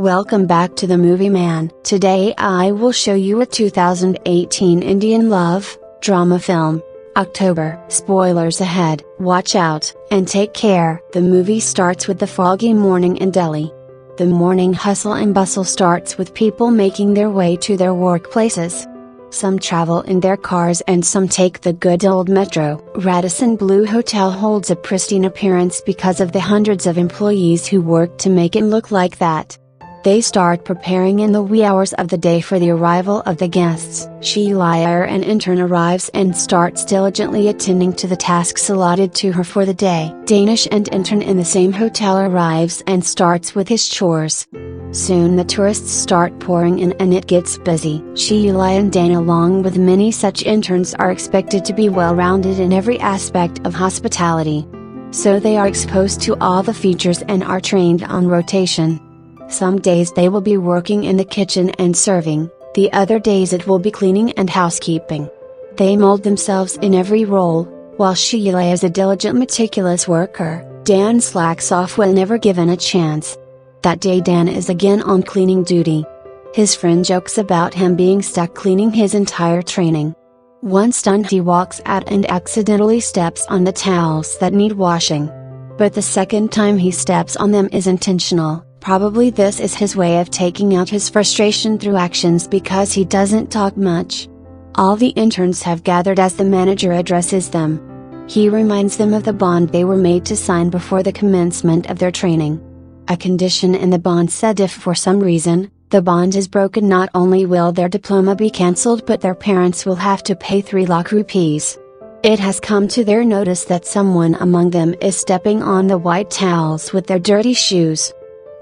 Welcome back to the Movie Man. Today I will show you a 2018 Indian love drama film, October. Spoilers ahead, watch out, and take care. The movie starts with the foggy morning in Delhi. The morning hustle and bustle starts with people making their way to their workplaces. Some travel in their cars and some take the good old metro. Radisson Blu Hotel holds a pristine appearance because of the hundreds of employees who work to make it look like that. They start preparing in the wee hours of the day for the arrival of the guests. Shiuli, an intern, arrives and starts diligently attending to the tasks allotted to her for the day. Danish, an intern in the same hotel, arrives and starts with his chores. Soon the tourists start pouring in and it gets busy. Shiuli and Dan, along with many such interns, are expected to be well-rounded in every aspect of hospitality. So they are exposed to all the features and are trained on rotation. Some days they will be working in the kitchen and serving, the other days it will be cleaning and housekeeping. They mold themselves in every role, while Shiuli is a diligent, meticulous worker. Dan slacks off whenever given a chance. That day Dan is again on cleaning duty. His friend jokes about him being stuck cleaning his entire training. One stunt, he walks out and accidentally steps on the towels that need washing. But the second time he steps on them is intentional. Probably this is his way of taking out his frustration through actions because he doesn't talk much. All the interns have gathered as the manager addresses them. He reminds them of the bond they were made to sign before the commencement of their training. A condition in the bond said if for some reason, the bond is broken, not only will their diploma be cancelled but their parents will have to pay 3 lakh rupees. It has come to their notice that someone among them is stepping on the white towels with their dirty shoes.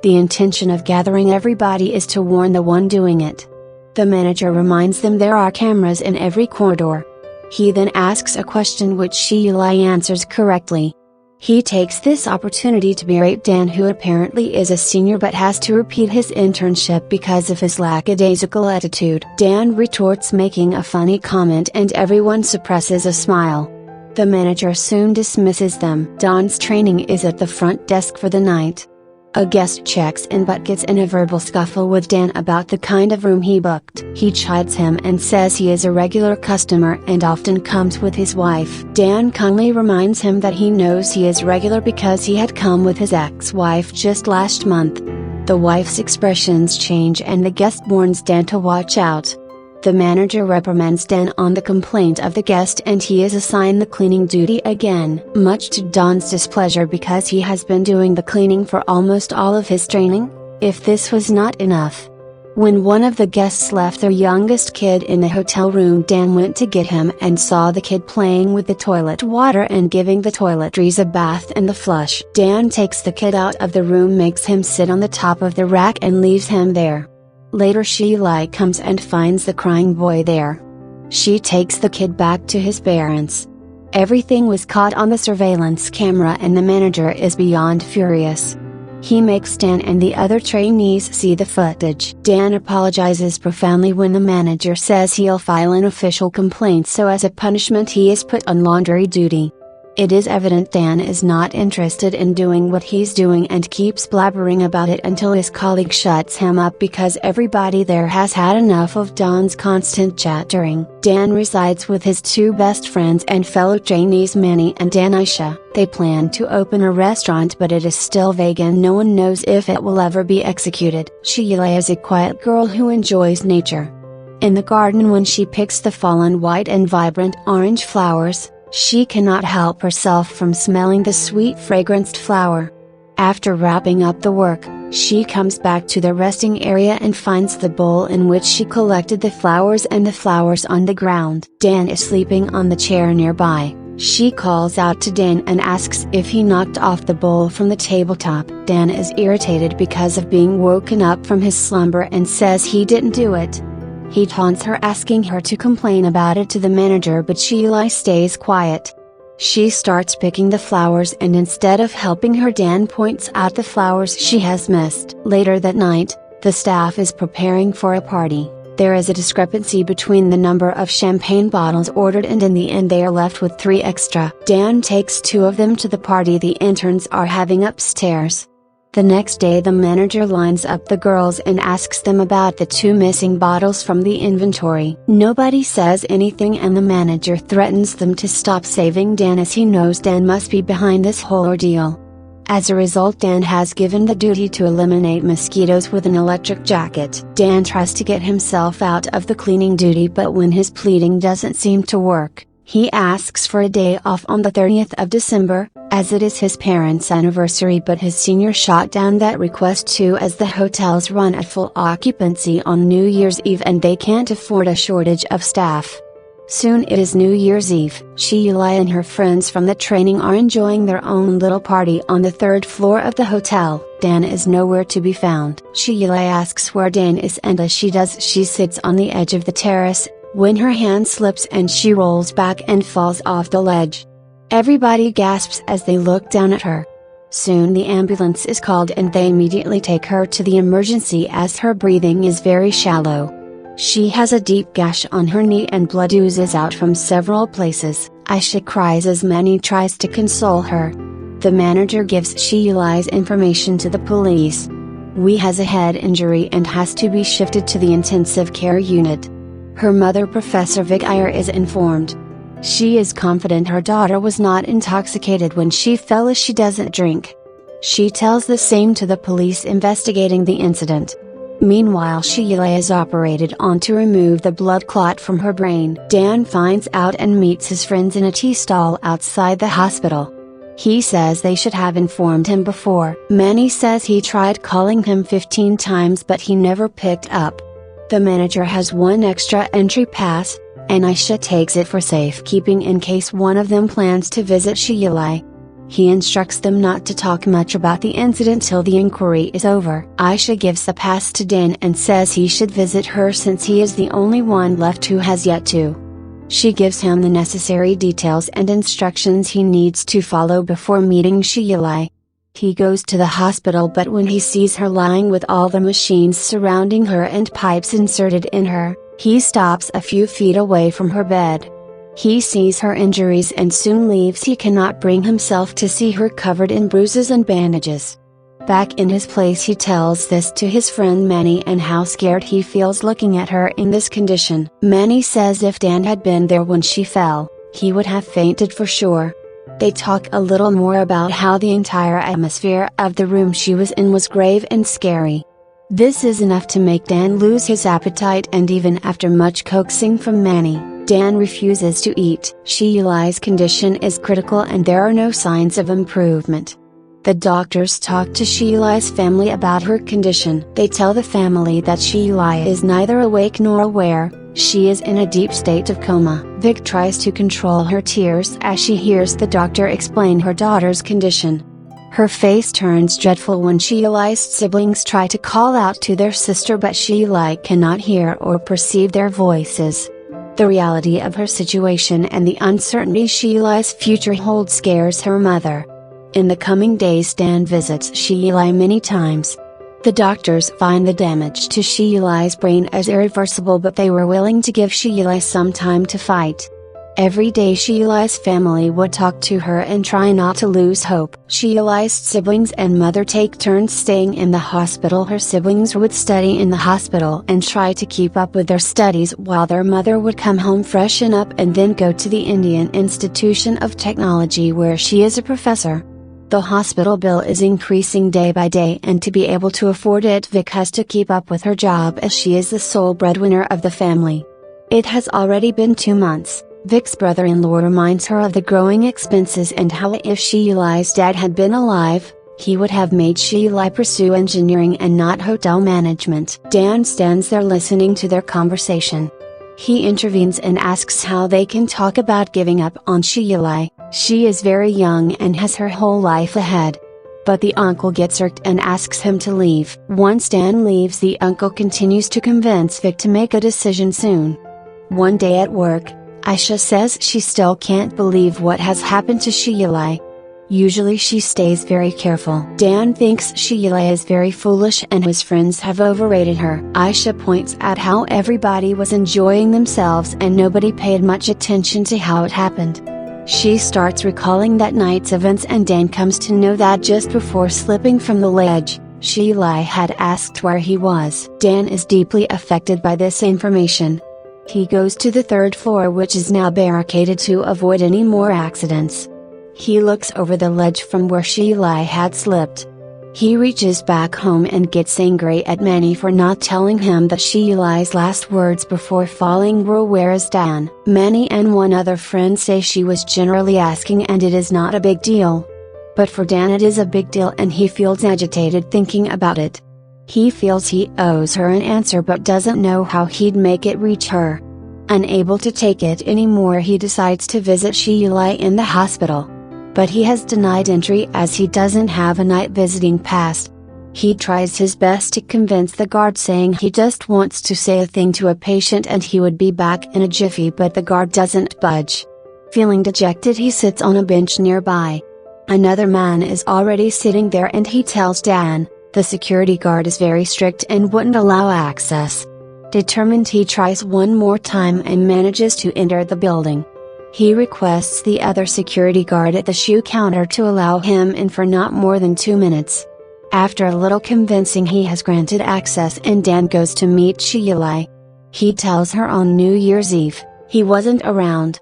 The intention of gathering everybody is to warn the one doing it. The manager reminds them there are cameras in every corridor. He then asks a question which Shiuli answers correctly. He takes this opportunity to berate Dan, who apparently is a senior but has to repeat his internship because of his lackadaisical attitude. Dan retorts, making a funny comment, and everyone suppresses a smile. The manager soon dismisses them. Dan's training is at the front desk for the night. A guest checks in but gets in a verbal scuffle with Dan about the kind of room he booked. He chides him and says he is a regular customer and often comes with his wife. Dan kindly reminds him that he knows he is regular because he had come with his ex-wife just last month. The wife's expressions change and the guest warns Dan to watch out. The manager reprimands Dan on the complaint of the guest and he is assigned the cleaning duty again, much to Dan's displeasure because he has been doing the cleaning for almost all of his training. If this was not enough, when one of the guests left their youngest kid in the hotel room, Dan went to get him and saw the kid playing with the toilet water and giving the toiletries a bath and the flush. Dan takes the kid out of the room, makes him sit on the top of the rack and leaves him there. Later Shiuli comes and finds the crying boy there. She takes the kid back to his parents. Everything was caught on the surveillance camera and the manager is beyond furious. He makes Dan and the other trainees see the footage. Dan apologizes profoundly when the manager says he'll file an official complaint, so as a punishment he is put on laundry duty. It is evident Dan is not interested in doing what he's doing and keeps blabbering about it until his colleague shuts him up because everybody there has had enough of Dan's constant chattering. Dan resides with his 2 best friends and fellow trainees, Manny and Danisha. They plan to open a restaurant but it is still vague and no one knows if it will ever be executed. Shiuli is a quiet girl who enjoys nature. In the garden, when she picks the fallen white and vibrant orange flowers, she cannot help herself from smelling the sweet fragranced flower. After wrapping up the work, she comes back to the resting area and finds the bowl in which she collected the flowers and the flowers on the ground. Dan is sleeping on the chair nearby. She calls out to Dan and asks if he knocked off the bowl from the tabletop. Dan is irritated because of being woken up from his slumber and says he didn't do it. He taunts her, asking her to complain about it to the manager, but Shiuli stays quiet. She starts picking the flowers and instead of helping her, Dan points out the flowers she has missed. Later that night, the staff is preparing for a party. There is a discrepancy between the number of champagne bottles ordered and in the end they are left with 3 extra. Dan takes 2 of them to the party the interns are having upstairs. The next day the manager lines up the girls and asks them about the 2 missing bottles from the inventory. Nobody says anything and the manager threatens them to stop saving Dan as he knows Dan must be behind this whole ordeal. As a result, Dan has given the duty to eliminate mosquitoes with an electric jacket. Dan tries to get himself out of the cleaning duty, but when his pleading doesn't seem to work, he asks for a day off on the 30th of December, as it is his parents' anniversary, but his senior shot down that request too, as the hotels run at full occupancy on New Year's Eve and they can't afford a shortage of staff. Soon it is New Year's Eve. Shiuli and her friends from the training are enjoying their own little party on the 3rd floor of the hotel. Dan is nowhere to be found. Shiuli asks where Dan is, and as she does, she sits on the edge of the terrace, when her hand slips and she rolls back and falls off the ledge. Everybody gasps as they look down at her. Soon the ambulance is called and they immediately take her to the emergency as her breathing is very shallow. She has a deep gash on her knee and blood oozes out from several places. Aisha cries as Manny tries to console her. The manager gives Shiuli's information to the police. "We has a head injury and has to be shifted to the intensive care unit." Her mother, Professor Vigir, is informed. She is confident her daughter was not intoxicated when she fell, as she doesn't drink. She tells the same to the police investigating the incident. Meanwhile, Shiuli is operated on to remove the blood clot from her brain. Dan finds out and meets his friends in a tea stall outside the hospital. He says they should have informed him before. Manny says he tried calling him 15 times but he never picked up. The manager has one extra entry pass, and Aisha takes it for safekeeping in case one of them plans to visit Shiuli. He instructs them not to talk much about the incident till the inquiry is over. Aisha gives the pass to Dan and says he should visit her since he is the only one left who has yet to. She gives him the necessary details and instructions he needs to follow before meeting Shiuli. He goes to the hospital, but when he sees her lying with all the machines surrounding her and pipes inserted in her, he stops a few feet away from her bed. He sees her injuries and soon leaves. He cannot bring himself to see her covered in bruises and bandages. Back in his place, he tells this to his friend Manny and how scared he feels looking at her in this condition. Manny says if Dan had been there when she fell, he would have fainted for sure. They talk a little more about how the entire atmosphere of the room she was in was grave and scary. This is enough to make Dan lose his appetite, and even after much coaxing from Manny, Dan refuses to eat. Shiuli's condition is critical and there are no signs of improvement. The doctors talk to Shiuli's family about her condition. They tell the family that Shiuli is neither awake nor aware. She is in a deep state of coma. Vic tries to control her tears as she hears the doctor explain her daughter's condition. Her face turns dreadful when Shiuli's siblings try to call out to their sister, but Shiuli cannot hear or perceive their voices. The reality of her situation and the uncertainty Shiuli's future holds scares her mother. In the coming days, Dan visits Shiuli many times. The doctors find the damage to Shiuli's brain as irreversible, but they were willing to give Shiuli some time to fight. Every day Shiuli's family would talk to her and try not to lose hope. Shiuli's siblings and mother take turns staying in the hospital. Her siblings would study in the hospital and try to keep up with their studies, while their mother would come home, freshen up, and then go to the Indian Institution of Technology where she is a professor. The hospital bill is increasing day by day, and to be able to afford it, Vic has to keep up with her job as she is the sole breadwinner of the family. It has already been 2 months. Vic's brother-in-law reminds her of the growing expenses and how if Shiuli's dad had been alive, he would have made Shiuli pursue engineering and not hotel management. Dan stands there listening to their conversation. He intervenes and asks how they can talk about giving up on Shiuli. She is very young and has her whole life ahead. But the uncle gets irked and asks him to leave. Once Dan leaves, the uncle continues to convince Vic to make a decision soon. One day at work, Aisha says she still can't believe what has happened to Shiuli. Usually she stays very careful. Dan thinks Shiuli is very foolish and his friends have overrated her. Aisha points out how everybody was enjoying themselves and nobody paid much attention to how it happened. She starts recalling that night's events and Dan comes to know that just before slipping from the ledge, Shiuli had asked where he was. Dan is deeply affected by this information. He goes to the third floor, which is now barricaded to avoid any more accidents. He looks over the ledge from where Shiuli had slipped. He reaches back home and gets angry at Manny for not telling him that Shiuli's last words before falling were "Where is Dan?" Manny and one other friend say she was generally asking and it is not a big deal. But for Dan it is a big deal and he feels agitated thinking about it. He feels he owes her an answer but doesn't know how he'd make it reach her. Unable to take it anymore, he decides to visit Shiuli in the hospital. But he has denied entry as he doesn't have a night visiting pass. He tries his best to convince the guard, saying he just wants to say a thing to a patient and he would be back in a jiffy, but the guard doesn't budge. Feeling dejected, he sits on a bench nearby. Another man is already sitting there and he tells Dan, the security guard is very strict and wouldn't allow access. Determined, he tries one more time and manages to enter the building. He requests the other security guard at the shoe counter to allow him in for not more than 2 minutes. After a little convincing, he has granted access and Dan goes to meet Shiuli. He tells her on New Year's Eve, he wasn't around.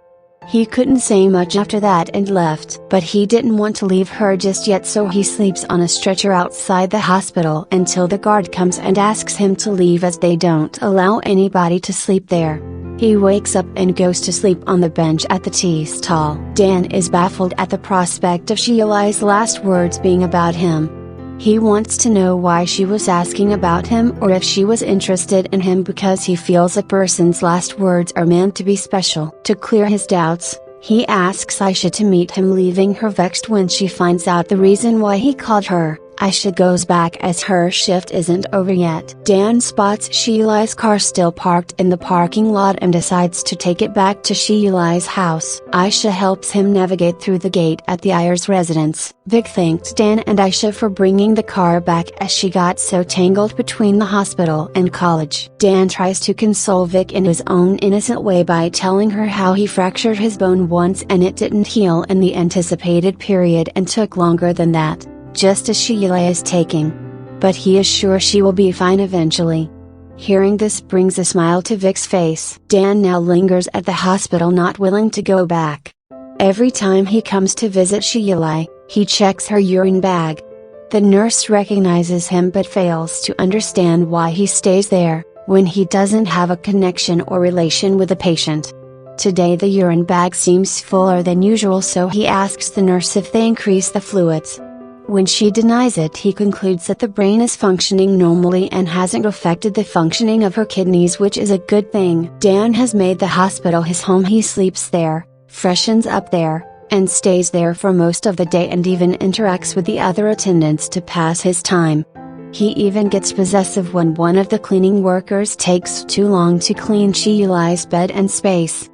He couldn't say much after that and left, but he didn't want to leave her just yet, so he sleeps on a stretcher outside the hospital until the guard comes and asks him to leave as they don't allow anybody to sleep there. He wakes up and goes to sleep on the bench at the tea stall. Dan is baffled at the prospect of Shiuli's last words being about him. He wants to know why she was asking about him, or if she was interested in him, because he feels a person's last words are meant to be special. To clear his doubts, he asks Aisha to meet him, leaving her vexed when she finds out the reason why he called her. Aisha goes back as her shift isn't over yet. Dan spots Shiuli's car still parked in the parking lot and decides to take it back to Shiuli's house. Aisha helps him navigate through the gate at the Ayers residence. Vic thanks Dan and Aisha for bringing the car back as she got so tangled between the hospital and college. Dan tries to console Vic in his own innocent way by telling her how he fractured his bone once and it didn't heal in the anticipated period and took longer than that, just as Shiuli is taking. But he is sure she will be fine eventually. Hearing this brings a smile to Vic's face. Dan now lingers at the hospital, not willing to go back. Every time he comes to visit Shiuli, he checks her urine bag. The nurse recognizes him but fails to understand why he stays there, when he doesn't have a connection or relation with the patient. Today the urine bag seems fuller than usual, so he asks the nurse if they increase the fluids. When she denies it, he concludes that the brain is functioning normally and hasn't affected the functioning of her kidneys, which is a good thing. Dan has made the hospital his home. He sleeps there, freshens up there, and stays there for most of the day, and even interacts with the other attendants to pass his time. He even gets possessive when one of the cleaning workers takes too long to clean Shiuli's bed and space.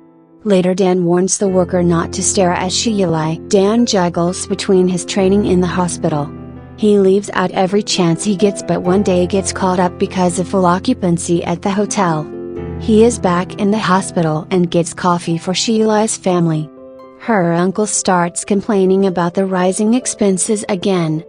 Later Dan warns the worker not to stare at Shiuli. Dan juggles between his training in the hospital. He leaves out every chance he gets, but one day gets caught up because of full occupancy at the hotel. He is back in the hospital and gets coffee for Shiuli's family. Her uncle starts complaining about the rising expenses again.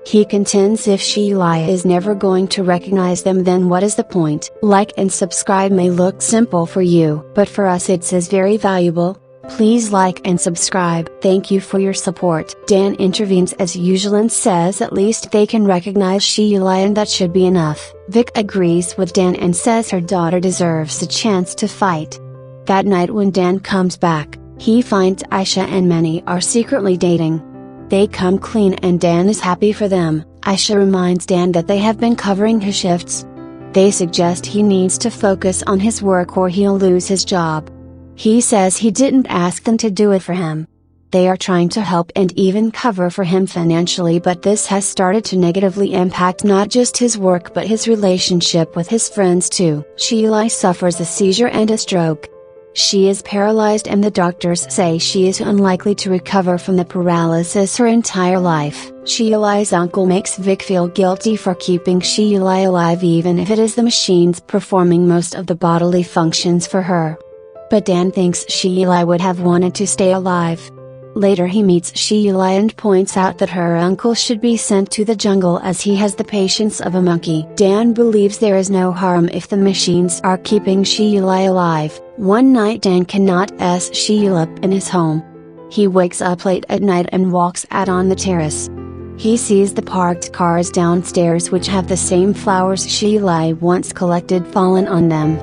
He contends if Shiuli is never going to recognize them, then what is the point? Like and subscribe may look simple for you, but for us it is very valuable. Please like and subscribe. Thank you for your support. Dan intervenes as usual and says at least they can recognize Shiuli and that should be enough. Vic agrees with Dan and says her daughter deserves a chance to fight. That night when Dan comes back, he finds Aisha and Manny are secretly dating. They come clean and Dan is happy for them. Aisha reminds Dan that they have been covering his shifts. They suggest he needs to focus on his work or he'll lose his job. He says he didn't ask them to do it for him. They are trying to help and even cover for him financially, but this has started to negatively impact not just his work but his relationship with his friends too. Shiuli suffers a seizure and a stroke. She is paralyzed and the doctors say she is unlikely to recover from the paralysis her entire life. Shiuli's uncle makes Vic feel guilty for keeping Shiuli alive even if it is the machines performing most of the bodily functions for her. But Dan thinks Shiuli would have wanted to stay alive. Later he meets Shiuli and points out that her uncle should be sent to the jungle as he has the patience of a monkey. Dan believes there is no harm if the machines are keeping Shiuli alive. One night Dan cannot Shiuli up in his home. He wakes up late at night and walks out on the terrace. He sees the parked cars downstairs which have the same flowers Shiuli once collected fallen on them.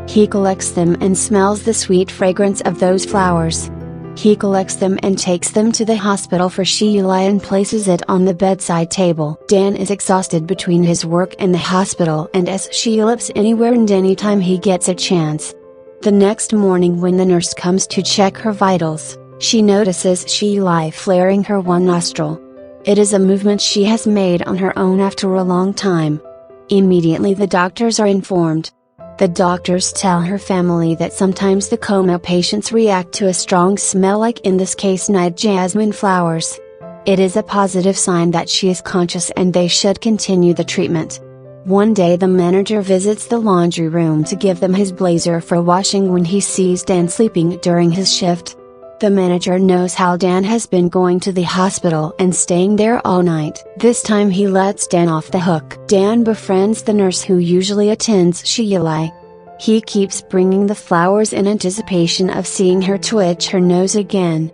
He collects them and smells the sweet fragrance of those flowers. He collects them and takes them to the hospital for Shiuli and places it on the bedside table. Dan is exhausted between his work and the hospital and Shiuli's anywhere and anytime he gets a chance. The next morning when the nurse comes to check her vitals, she notices Shiuli flaring her one nostril. It is a movement she has made on her own after a long time. Immediately the doctors are informed. The doctors tell her family that sometimes the coma patients react to a strong smell, like in this case night jasmine flowers. It is a positive sign that she is conscious and they should continue the treatment. One day the manager visits the laundry room to give them his blazer for washing when he sees Dan sleeping during his shift. The manager knows how Dan has been going to the hospital and staying there all night. This time he lets Dan off the hook. Dan befriends the nurse who usually attends Shiuli. He keeps bringing the flowers in anticipation of seeing her twitch her nose again.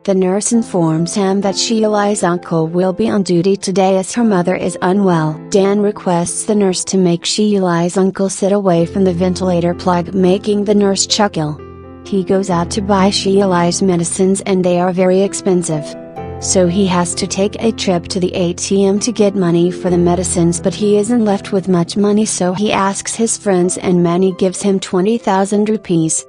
The nurse informs him that Shiuli's uncle will be on duty today as her mother is unwell. Dan requests the nurse to make Shiuli's uncle sit away from the ventilator plug, making the nurse chuckle. He goes out to buy Shiuli's medicines and they are very expensive. So he has to take a trip to the ATM to get money for the medicines, but he isn't left with much money, so he asks his friends and Manny gives him 20,000 rupees.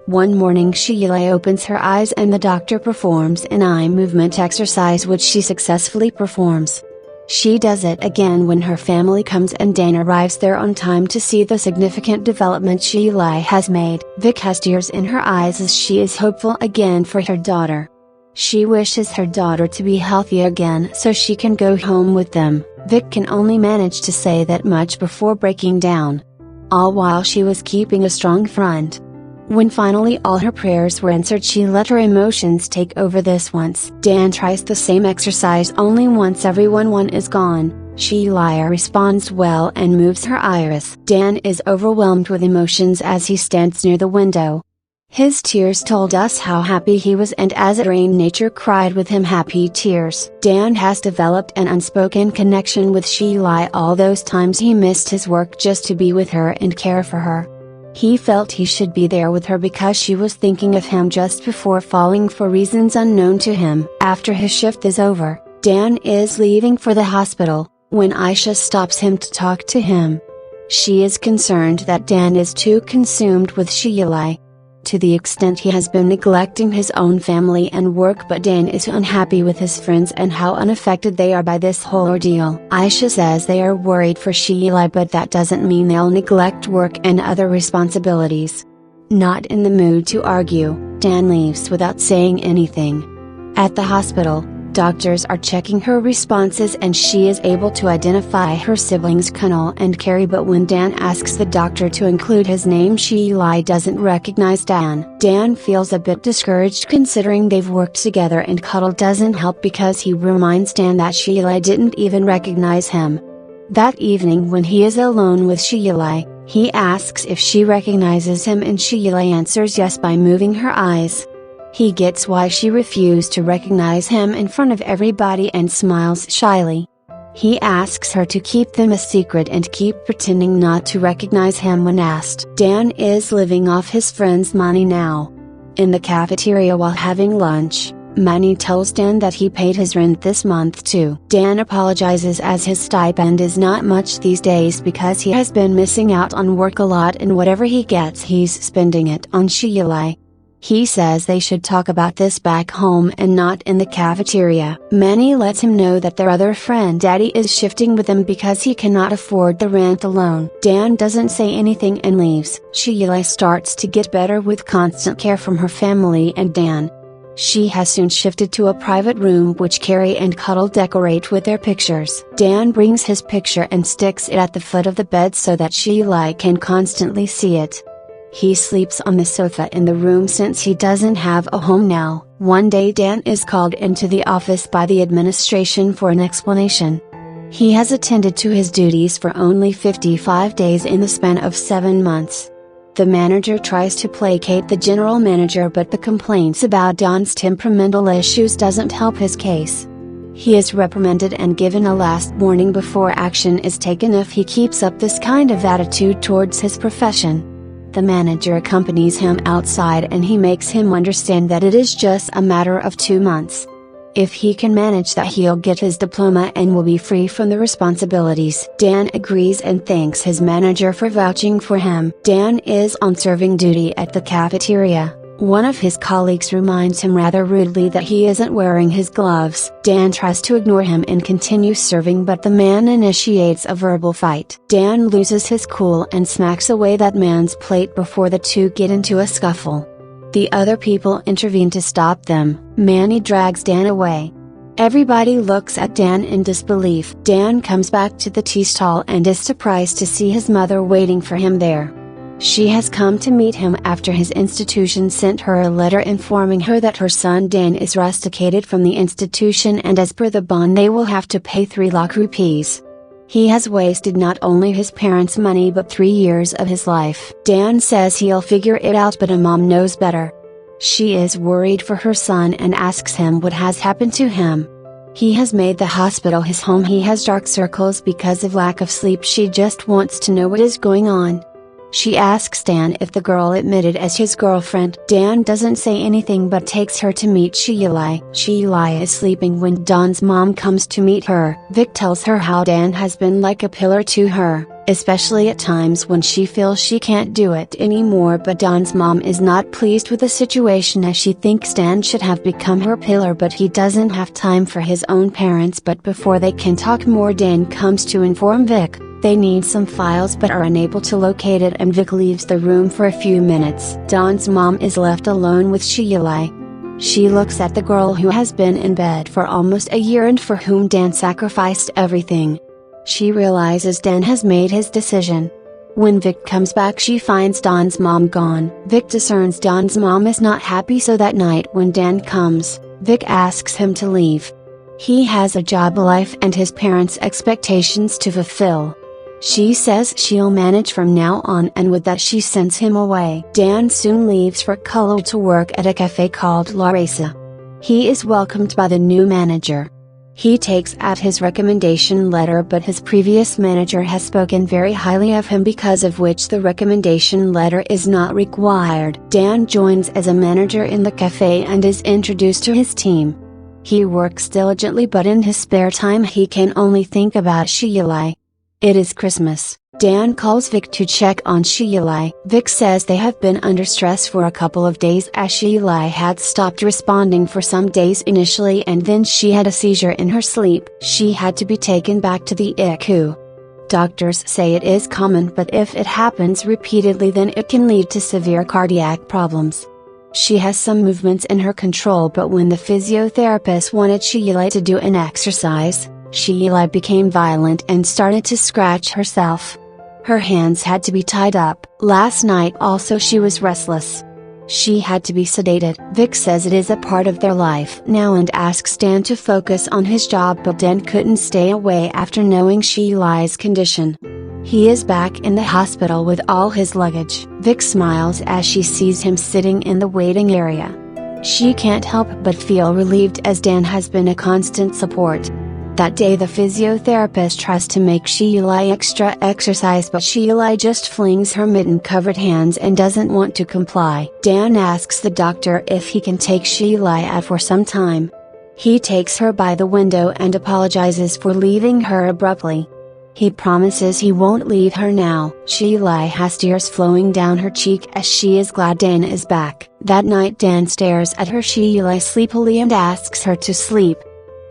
One morning Shiuli opens her eyes and the doctor performs an eye movement exercise which she successfully performs. She does it again when her family comes and Dan arrives there on time to see the significant development Shiuli has made. Vic has tears in her eyes as she is hopeful again for her daughter. She wishes her daughter to be healthy again so she can go home with them. Vic can only manage to say that much before breaking down. All while she was keeping a strong front. When finally all her prayers were answered, she let her emotions take over this once. Dan tries the same exercise only once everyone is gone. Shiuli responds well and moves her iris. Dan is overwhelmed with emotions as he stands near the window. His tears told us how happy he was, and as it rained nature cried with him happy tears. Dan has developed an unspoken connection with Shiuli all those times he missed his work just to be with her and care for her. He felt he should be there with her because she was thinking of him just before falling for reasons unknown to him. After his shift is over, Dan is leaving for the hospital, when Aisha stops him to talk to him. She is concerned that Dan is too consumed with Shiuli. To the extent he has been neglecting his own family and work, but Dan is unhappy with his friends and how unaffected they are by this whole ordeal. Aisha says they are worried for Shiuli, but that doesn't mean they'll neglect work and other responsibilities. Not in the mood to argue, Dan leaves without saying anything. At the hospital, doctors are checking her responses and she is able to identify her siblings Kunal and Carrie, but when Dan asks the doctor to include his name, Shiuli doesn't recognize Dan. Dan feels a bit discouraged considering they've worked together, and Cuddle doesn't help because he reminds Dan that Shiuli didn't even recognize him. That evening when he is alone with Shiuli, he asks if she recognizes him and Shiuli answers yes by moving her eyes. He gets why she refused to recognize him in front of everybody and smiles shyly. He asks her to keep them a secret and keep pretending not to recognize him when asked. Dan is living off his friend's money now. In the cafeteria while having lunch, Manny tells Dan that he paid his rent this month too. Dan apologizes as his stipend is not much these days because he has been missing out on work a lot, and whatever he gets he's spending it on Shiuli. He says they should talk about this back home and not in the cafeteria. Manny lets him know that their other friend Daddy is shifting with them because he cannot afford the rent alone. Dan doesn't say anything and leaves. Shiuli starts to get better with constant care from her family and Dan. She has soon shifted to a private room which Carrie and Cuddle decorate with their pictures. Dan brings his picture and sticks it at the foot of the bed so that Shiuli can constantly see it. He sleeps on the sofa in the room since he doesn't have a home now. One day Dan is called into the office by the administration for an explanation. He has attended to his duties for only 55 days in the span of 7 months. The manager tries to placate the general manager, but the complaints about Don's temperamental issues doesn't help his case. He is reprimanded and given a last warning before action is taken if he keeps up this kind of attitude towards his profession. The manager accompanies him outside and he makes him understand that it is just a matter of 2 months. If he can manage that, he'll get his diploma and will be free from the responsibilities. Dan agrees and thanks his manager for vouching for him. Dan is on serving duty at the cafeteria. One of his colleagues reminds him rather rudely that he isn't wearing his gloves. Dan tries to ignore him and continue serving, but the man initiates a verbal fight. Dan loses his cool and smacks away that man's plate before the two get into a scuffle. The other people intervene to stop them. Manny drags Dan away. Everybody looks at Dan in disbelief. Dan comes back to the tea stall and is surprised to see his mother waiting for him there. She has come to meet him after his institution sent her a letter informing her that her son Dan is rusticated from the institution, and as per the bond they will have to pay 3 lakh rupees. He has wasted not only his parents' money but 3 years of his life. Dan says he'll figure it out, but a mom knows better. She is worried for her son and asks him what has happened to him. He has made the hospital his home. He has dark circles because of lack of sleep. She just wants to know what is going on. She asks Dan if the girl admitted as his girlfriend. Dan doesn't say anything but takes her to meet Shiuli. Shiuli is sleeping when Don's mom comes to meet her. Vic tells her how Dan has been like a pillar to her, especially at times when she feels she can't do it anymore, but Don's mom is not pleased with the situation as she thinks Dan should have become her pillar, but he doesn't have time for his own parents. But before they can talk more, Dan comes to inform Vic they need some files but are unable to locate it, and Vic leaves the room for a few minutes. Don's mom is left alone with Shiuli. She looks at the girl who has been in bed for almost a year and for whom Dan sacrificed everything. She realizes Dan has made his decision. When Vic comes back, she finds Don's mom gone. Vic discerns Don's mom is not happy, so that night when Dan comes, Vic asks him to leave. He has a job, life and his parents' expectations to fulfill. She says she'll manage from now on, and with that she sends him away. Dan soon leaves for Kullu to work at a cafe called La Raisa. He is welcomed by the new manager. He takes out his recommendation letter, but his previous manager has spoken very highly of him, because of which the recommendation letter is not required. Dan joins as a manager in the cafe and is introduced to his team. He works diligently, but in his spare time he can only think about Shiuli. It is Christmas. Dan calls Vic to check on Shiuli. Vic says they have been under stress for a couple of days, as Shiuli had stopped responding for some days initially, and then she had a seizure in her sleep. She had to be taken back to the ICU. Doctors say it is common, but if it happens repeatedly then it can lead to severe cardiac problems. She has some movements in her control, but when the physiotherapist wanted Shiuli to do an exercise, Shiuli became violent and started to scratch herself. Her hands had to be tied up. Last night also she was restless. She had to be sedated. Vic says it is a part of their life now and asks Dan to focus on his job, but Dan couldn't stay away after knowing Shiuli's condition. He is back in the hospital with all his luggage. Vic smiles as she sees him sitting in the waiting area. She can't help but feel relieved, as Dan has been a constant support. That day the physiotherapist tries to make Shiuli extra exercise, but Shiuli just flings her mitten-covered hands and doesn't want to comply. Dan asks the doctor if he can take Shiuli out for some time. He takes her by the window and apologizes for leaving her abruptly. He promises he won't leave her now. Shiuli has tears flowing down her cheek as she is glad Dan is back. That night Dan stares at her Shiuli sleepily and asks her to sleep.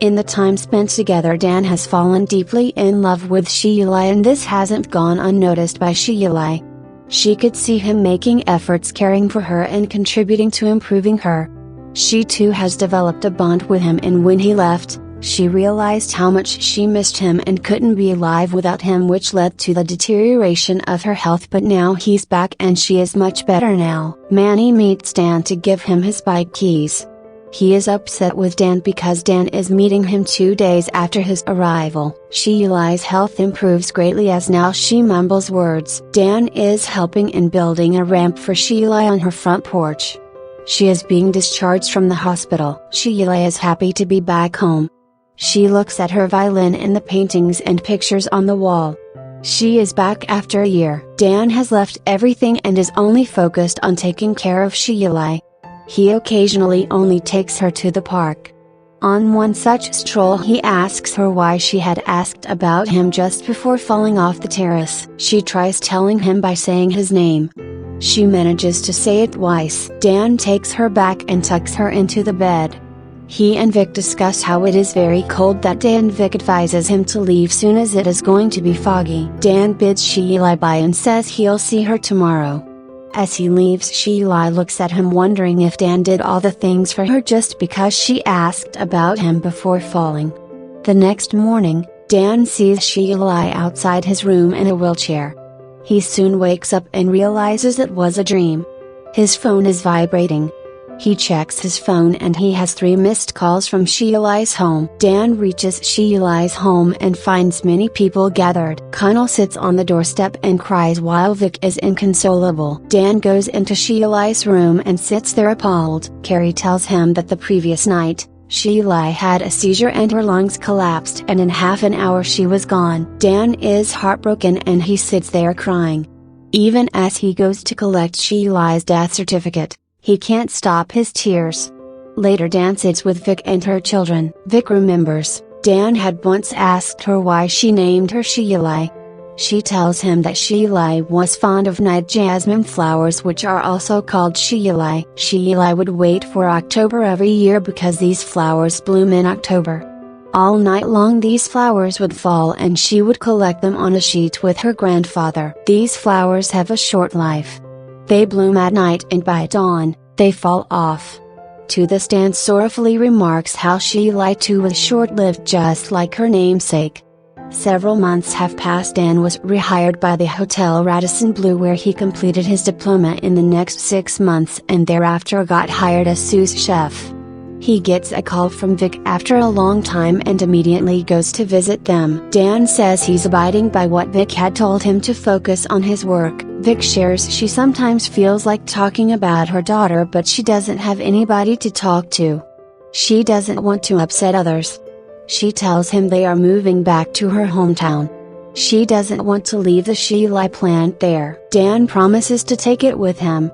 In the time spent together, Dan has fallen deeply in love with Shiuli, and this hasn't gone unnoticed by Shiuli. She could see him making efforts caring for her and contributing to improving her. She too has developed a bond with him, and when he left, She realized how much she missed him and couldn't be alive without him, which led to the deterioration of her health, but now he's back and she is much better now. Manny meets Dan to give him his bike keys. He is upset with Dan because Dan is meeting him 2 days after his arrival. Shiuli's health improves greatly as now she mumbles words. Dan is helping in building a ramp for Shiuli on her front porch. She is being discharged from the hospital. Shiuli is happy to be back home. She looks at her violin and the paintings and pictures on the wall. She is back after a year. Dan has left everything and is only focused on taking care of Shiuli. He occasionally only takes her to the park. On one such stroll he asks her why she had asked about him just before falling off the terrace. She tries telling him by saying his name. She manages to say it twice. Dan takes her back and tucks her into the bed. He and Vic discuss how it is very cold that day and Vic advises him to leave soon as it is going to be foggy. Dan bids Shiuli bye and says he'll see her tomorrow. As he leaves, Shiuli looks at him wondering if Dan did all the things for her just because she asked about him before falling. The next morning, Dan sees Shiuli outside his room in a wheelchair. He soon wakes up and realizes it was a dream. His phone is vibrating. He checks his phone and he has 3 missed calls from Shiuli's home. Dan reaches Shiuli's home and finds many people gathered. Connell sits on the doorstep and cries while Vic is inconsolable. Dan goes into Shiuli's room and sits there appalled. Carrie tells him that the previous night, Shiuli had a seizure and her lungs collapsed and in half an hour she was gone. Dan is heartbroken and he sits there crying. Even as he goes to collect Shiuli's death certificate, he can't stop his tears. Later Dan sits with Vic and her children. Vic remembers, Dan had once asked her why she named her Shiuli. She tells him that Shiuli was fond of night jasmine flowers, which are also called Shiuli. Shiuli would wait for October every year because these flowers bloom in October. All night long these flowers would fall and she would collect them on a sheet with her grandfather. These flowers have a short life. They bloom at night and by dawn, they fall off. To this Dan sorrowfully remarks how Shiuli too was short-lived just like her namesake. Several months have passed. Dan was rehired by the Hotel Radisson Blu where he completed his diploma in the next 6 months and thereafter got hired as sous chef. He gets a call from Vic after a long time and immediately goes to visit them. Dan says he's abiding by what Vic had told him to focus on his work. Vic shares she sometimes feels like talking about her daughter but she doesn't have anybody to talk to. She doesn't want to upset others. She tells him they are moving back to her hometown. She doesn't want to leave the Shiuli plant there. Dan promises to take it with him.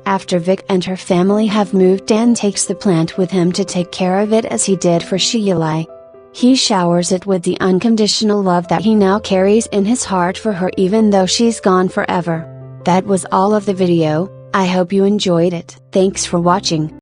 After Vic and her family have moved, Dan takes the plant with him to take care of it as he did for Shiuli. He showers it with the unconditional love that he now carries in his heart for her even though she's gone forever. That was all of the video. I hope you enjoyed it. Thanks for watching.